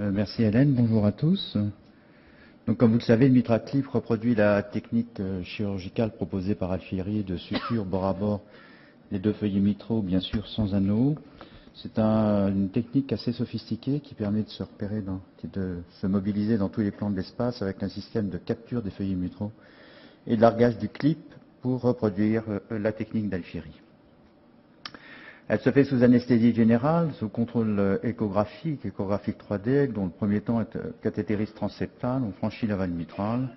Merci Hélène, bonjour à tous. Donc, comme vous le savez, le MitraClip reproduit la technique chirurgicale proposée par Alfieri de suture bord à bord des deux feuillets mitraux, bien sûr sans anneau. C'est une technique assez sophistiquée qui permet de se repérer, de se mobiliser dans tous les plans de l'espace avec un système de capture des feuillets mitraux et de largage du clip pour reproduire la technique d'Alfieri. Elle se fait sous anesthésie générale, sous contrôle échographique 3D, dont le premier temps est cathétérisme transseptal, on franchit la valve mitrale,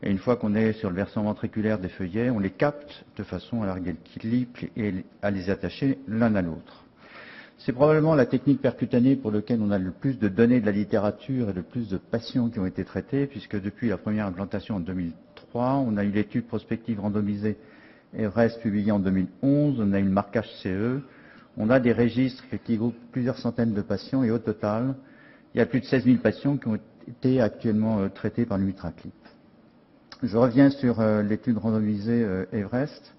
et une fois qu'on est sur le versant ventriculaire des feuillets, on les capte de façon à larguer le clip et à les attacher l'un à l'autre. C'est probablement la technique percutanée pour laquelle on a le plus de données de la littérature et le plus de patients qui ont été traités, puisque depuis la première implantation en 2003, on a eu l'étude prospective randomisée Everest publié en 2011, on a eu le marquage CE, on a des registres qui groupent plusieurs centaines de patients et au total, il y a plus de 16 000 patients qui ont été actuellement traités par le MitraClip. Je reviens sur l'étude randomisée Everest,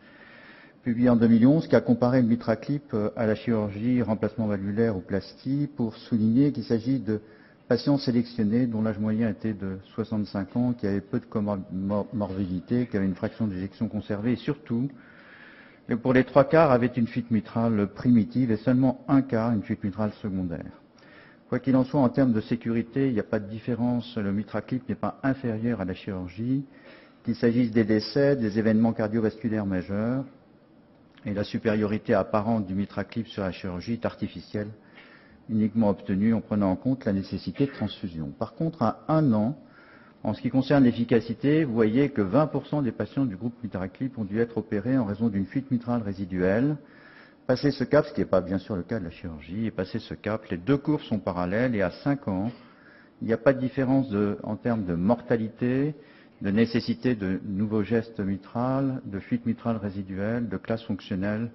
publiée en 2011, qui a comparé le MitraClip à la chirurgie, remplacement valvulaire ou plastie, pour souligner qu'il s'agit de patients sélectionnés dont l'âge moyen était de 65 ans, qui avaient peu de comorbidité, qui avaient une fraction d'éjection conservée, et surtout, pour les 3/4, avaient une fuite mitrale primitive et seulement un quart une fuite mitrale secondaire. Quoi qu'il en soit, en termes de sécurité, il n'y a pas de différence. Le MitraClip n'est pas inférieur à la chirurgie, qu'il s'agisse des décès, des événements cardiovasculaires majeurs, et la supériorité apparente du MitraClip sur la chirurgie est artificielle, uniquement obtenue en prenant en compte la nécessité de transfusion. Par contre, à 1 an, en ce qui concerne l'efficacité, vous voyez que 20% des patients du groupe MitraClip ont dû être opérés en raison d'une fuite mitrale résiduelle. Passer ce cap, ce qui n'est pas bien sûr le cas de la chirurgie, et passer ce cap, les deux courbes sont parallèles et à 5 ans, il n'y a pas de différence en termes de mortalité, de nécessité de nouveaux gestes mitrales, de fuite mitrale résiduelle, de classe fonctionnelle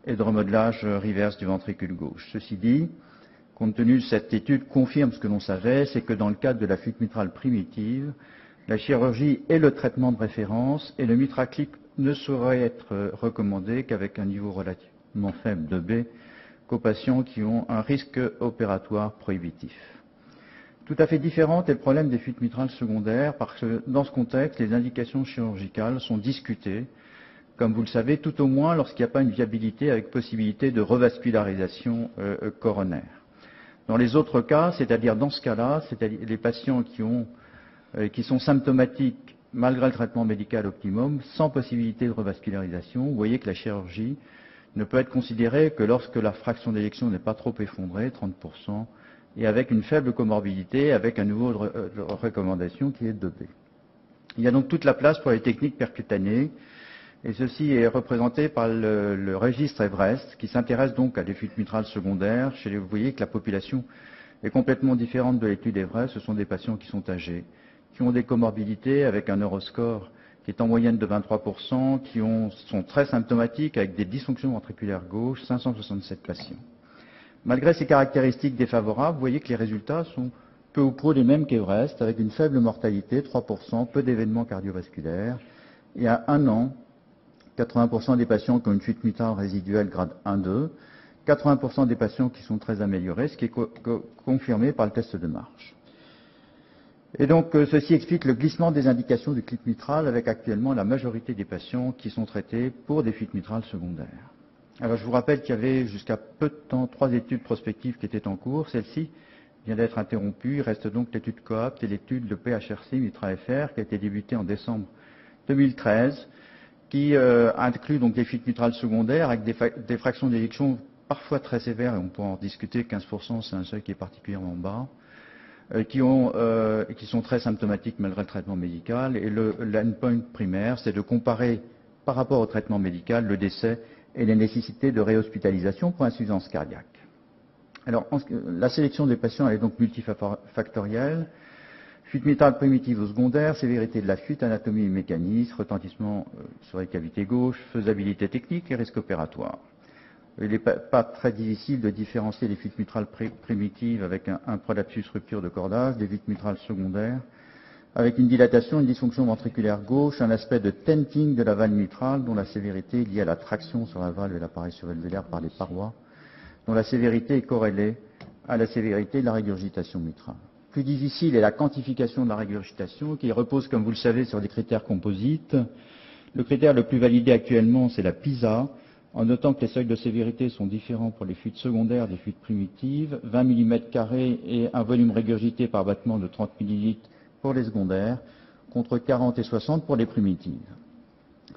et de remodelage reverse du ventricule gauche. Ceci dit, compte tenu de cette étude confirme ce que l'on savait, c'est que dans le cadre de la fuite mitrale primitive, la chirurgie est le traitement de référence et le MitraClip ne saurait être recommandé qu'avec un niveau relativement faible de B qu'aux patients qui ont un risque opératoire prohibitif. Tout à fait différent est le problème des fuites mitrales secondaires parce que dans ce contexte, les indications chirurgicales sont discutées, comme vous le savez, tout au moins lorsqu'il n'y a pas une viabilité avec possibilité de revascularisation coronaire. Dans les autres cas, c'est-à-dire dans ce cas-là, c'est-à-dire les patients qui sont symptomatiques malgré le traitement médical optimum, sans possibilité de revascularisation, vous voyez que la chirurgie ne peut être considérée que lorsque la fraction d'éjection n'est pas trop effondrée, 30%, et avec une faible comorbidité, avec un niveau de recommandation qui est 2B. Il y a donc toute la place pour les techniques percutanées, et ceci est représenté par le registre Everest, qui s'intéresse donc à des fuites mitrales secondaires. Vous voyez que la population est complètement différente de l'étude Everest. Ce sont des patients qui sont âgés, qui ont des comorbidités avec un Euroscore qui est en moyenne de 23%, qui sont très symptomatiques avec des dysfonctions ventriculaires gauches, 567 patients. Malgré ces caractéristiques défavorables, vous voyez que les résultats sont peu ou prou les mêmes qu'Everest, avec une faible mortalité, 3%, peu d'événements cardiovasculaires, et à 1 an, 80% des patients qui ont une fuite mitrale résiduelle grade 1-2, 80% des patients qui sont très améliorés, ce qui est confirmé par le test de marche. Et donc, ceci explique le glissement des indications du clip mitral avec actuellement la majorité des patients qui sont traités pour des fuites mitrales secondaires. Alors, je vous rappelle qu'il y avait jusqu'à peu de temps 3 études prospectives qui étaient en cours. Celle-ci vient d'être interrompue. Il reste donc l'étude COAPT et l'étude de PHRC MitraFR qui a été débutée en décembre 2013, qui inclut donc des fuites mitrales secondaires avec des fractions d'éjection parfois très sévères, et on peut en discuter, 15%, c'est un seuil qui est particulièrement bas, qui sont très symptomatiques malgré le traitement médical. Et l'endpoint primaire, c'est de comparer par rapport au traitement médical le décès et les nécessités de réhospitalisation pour insuffisance cardiaque. Alors, la sélection des patients elle est donc multifactorielle. Fuite mitrale primitive ou secondaire, sévérité de la fuite, anatomie et mécanisme, retentissement sur les cavités gauches, faisabilité technique et risque opératoire. Il n'est pas très difficile de différencier les fuites mitrales primitives avec un prolapsus rupture de cordage, des fuites mitrales secondaires, avec une dilatation, une dysfonction ventriculaire gauche, un aspect de tenting de la valve mitrale dont la sévérité est liée à la traction sur la valve et l'appareil survalvulaire par les parois, dont la sévérité est corrélée à la sévérité de la régurgitation mitrale. Plus difficile est la quantification de la régurgitation, qui repose, comme vous le savez, sur des critères composites. Le critère le plus validé actuellement, c'est la PISA, en notant que les seuils de sévérité sont différents pour les fuites secondaires des fuites primitives, 20 mm² et un volume régurgité par battement de 30 ml pour les secondaires, contre 40 et 60 pour les primitives.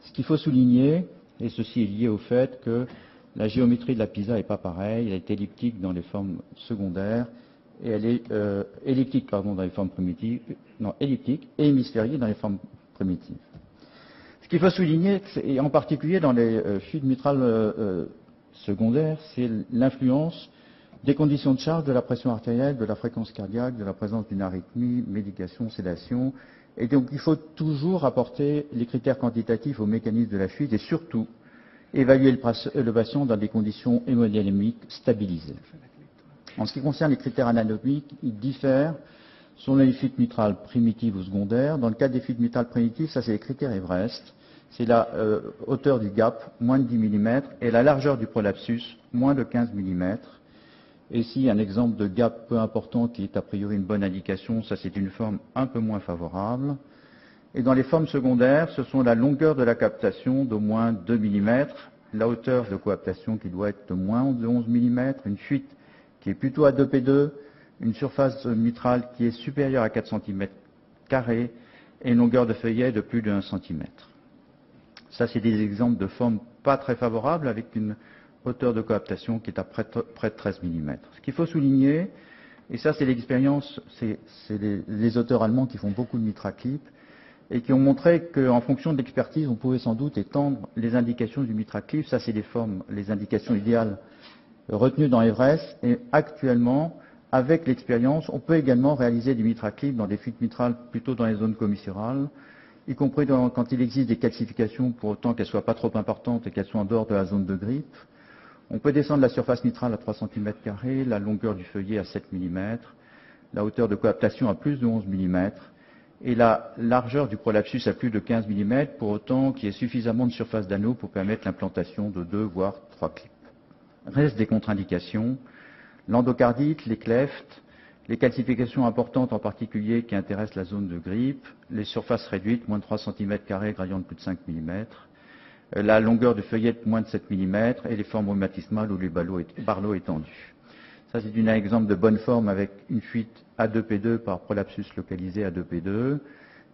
Ce qu'il faut souligner, et ceci est lié au fait que la géométrie de la PISA n'est pas pareille, elle est elliptique dans les formes secondaires, et elle est elliptique dans les formes primitives, elliptique et hémisphérique dans les formes primitives. Ce qu'il faut souligner, et en particulier dans les fuites mitrales secondaires, c'est l'influence des conditions de charge, de la pression artérielle, de la fréquence cardiaque, de la présence d'une arythmie, médication, sédation. Et donc il faut toujours apporter les critères quantitatifs au mécanisme de la fuite et surtout évaluer le patient dans des conditions hémodynamiques stabilisées. En ce qui concerne les critères anatomiques, ils diffèrent selon les fuites mitrales primitives ou secondaires. Dans le cas des fuites mitrales primitives, ça c'est les critères Everest. C'est la hauteur du gap, moins de 10 mm, et la largeur du prolapsus, moins de 15 mm. Et ici, un exemple de gap peu important qui est a priori une bonne indication, ça c'est une forme un peu moins favorable. Et dans les formes secondaires, ce sont la longueur de la captation d'au moins 2 mm, la hauteur de coaptation qui doit être de moins de 11 mm, une fuite qui est plutôt à 2P2, une surface mitrale qui est supérieure à 4 cm² et une longueur de feuillet de plus de 1 cm. Ça, c'est des exemples de formes pas très favorables avec une hauteur de coaptation qui est à près de 13 mm. Ce qu'il faut souligner, et ça c'est l'expérience, c'est les auteurs allemands qui font beaucoup de mitraclip et qui ont montré qu'en fonction de l'expertise, on pouvait sans doute étendre les indications du mitraclip. Ça, c'est les formes, les indications idéales retenues dans Everest. Et actuellement, avec l'expérience, on peut également réaliser du mitraclip dans des fuites mitrales plutôt dans les zones commissurales, y compris quand il existe des calcifications pour autant qu'elles ne soient pas trop importantes et qu'elles soient en dehors de la zone de grippe. On peut descendre la surface mitrale à 3 cm², la longueur du feuillet à 7 mm, la hauteur de coaptation à plus de 11 mm, et la largeur du prolapsus à plus de 15 mm, pour autant qu'il y ait suffisamment de surface d'anneau pour permettre l'implantation de 2 voire 3 clips. Reste des contre-indications, l'endocardite, les clefts, les calcifications importantes en particulier qui intéressent la zone de grippe, les surfaces réduites, moins de 3 cm², gradient de plus de 5 mm, la longueur de feuillet de moins de 7 mm, et les formes rhumatismales ou les barlots étendus. Ça, c'est un exemple de bonne forme avec une fuite à 2P2 par prolapsus localisé à 2P2.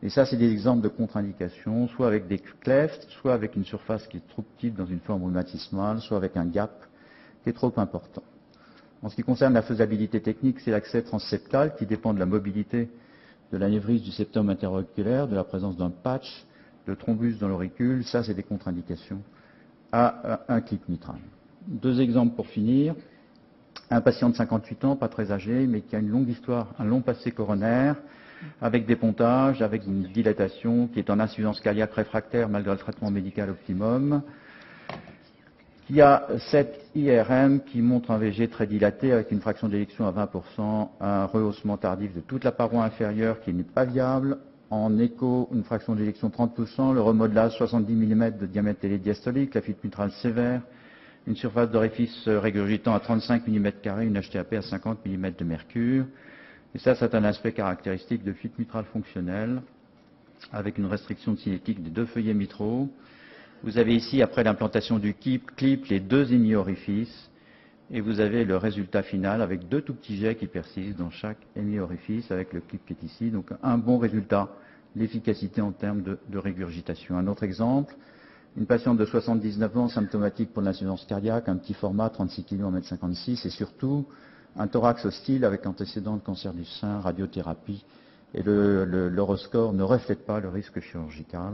Et ça, c'est des exemples de contre-indications, soit avec des clefts, soit avec une surface qui est trop petite dans une forme rhumatismale, soit avec un gap qui est trop important. En ce qui concerne la faisabilité technique, c'est l'accès transseptal qui dépend de la mobilité de l'anévrisme du septum interauriculaire, de la présence d'un patch, de thrombus dans l'auricule. Ça, c'est des contre-indications à un clip mitral. 2 exemples pour finir. Un patient de 58 ans, pas très âgé, mais qui a une longue histoire, un long passé coronaire, avec des pontages, avec une dilatation, qui est en insuffisance cardiaque réfractaire malgré le traitement médical optimum, qui a 7 IRM qui montre un VG très dilaté avec une fraction d'éjection à 20%, un rehaussement tardif de toute la paroi inférieure qui n'est pas viable, en écho une fraction d'éjection 30%, le remodelage 70 mm de diamètre télédiastolique, la fuite mitrale sévère, une surface d'orifice régurgitant à 35 mm², une HTAP à 50 mm de mercure. Et ça, c'est un aspect caractéristique de fuite mitrale fonctionnelle, avec une restriction de cinétique des 2 feuillets mitraux. Vous avez ici, après l'implantation du clip, les 2 hémi-orifices, et vous avez le résultat final avec 2 tout petits jets qui persistent dans chaque hémi-orifice, avec le clip qui est ici. Donc un bon résultat, l'efficacité en termes de régurgitation. Un autre exemple, une patiente de 79 ans, symptomatique pour l'insuffisance cardiaque, un petit format, 36 kg en 1,56 m, et surtout un thorax hostile avec antécédent de cancer du sein, radiothérapie, et l'Euroscore ne reflète pas le risque chirurgical.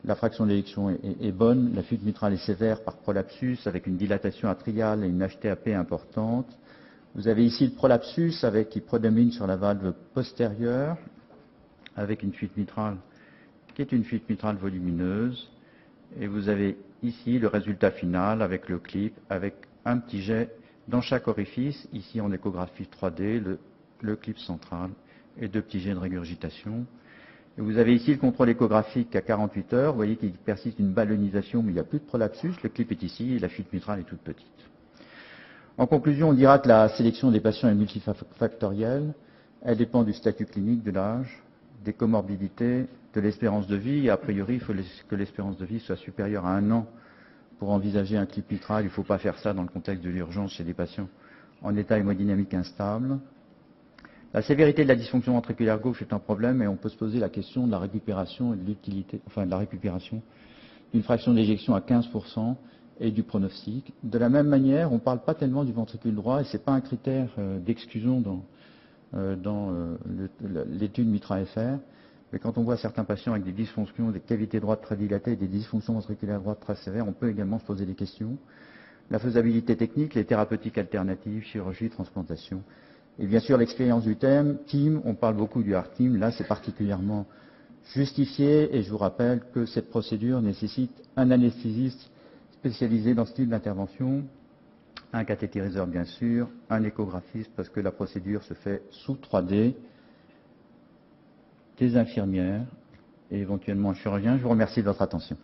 La fraction d'éjection est bonne, la fuite mitrale est sévère par prolapsus avec une dilatation atriale et une HTAP importante. Vous avez ici le prolapsus qui prédomine sur la valve postérieure, avec une fuite mitrale qui est une fuite mitrale volumineuse. Et vous avez ici le résultat final avec le clip, avec un petit jet dans chaque orifice, ici en échographie 3D, le clip central et 2 petits jets de régurgitation. Et vous avez ici le contrôle échographique à 48 heures, vous voyez qu'il persiste une ballonisation mais il n'y a plus de prolapsus, le clip est ici et la fuite mitrale est toute petite. En conclusion, on dira que la sélection des patients est multifactorielle. Elle dépend du statut clinique, de l'âge, des comorbidités, de l'espérance de vie. Et a priori, il faut que l'espérance de vie soit supérieure à 1 an pour envisager un clip mitral. Il ne faut pas faire ça dans le contexte de l'urgence chez des patients en état hémodynamique instable. La sévérité de la dysfonction ventriculaire gauche est un problème et on peut se poser la question de la récupération et de l'utilité, enfin de la récupération d'une fraction d'éjection à 15% et du pronostic. De la même manière, on ne parle pas tellement du ventricule droit et ce n'est pas un critère d'exclusion dans l'étude MITRA-FR. Mais quand on voit certains patients avec des dysfonctions, des cavités droites très dilatées et des dysfonctions ventriculaires droites très sévères, on peut également se poser des questions. La faisabilité technique, les thérapeutiques alternatives, chirurgie, transplantation. Et bien sûr, l'expérience du TEAM, on parle beaucoup du hard TEAM, là c'est particulièrement justifié et je vous rappelle que cette procédure nécessite un anesthésiste spécialisé dans ce type d'intervention, un cathétériseur bien sûr, un échographiste parce que la procédure se fait sous 3D, des infirmières et éventuellement un chirurgien. Je vous remercie de votre attention.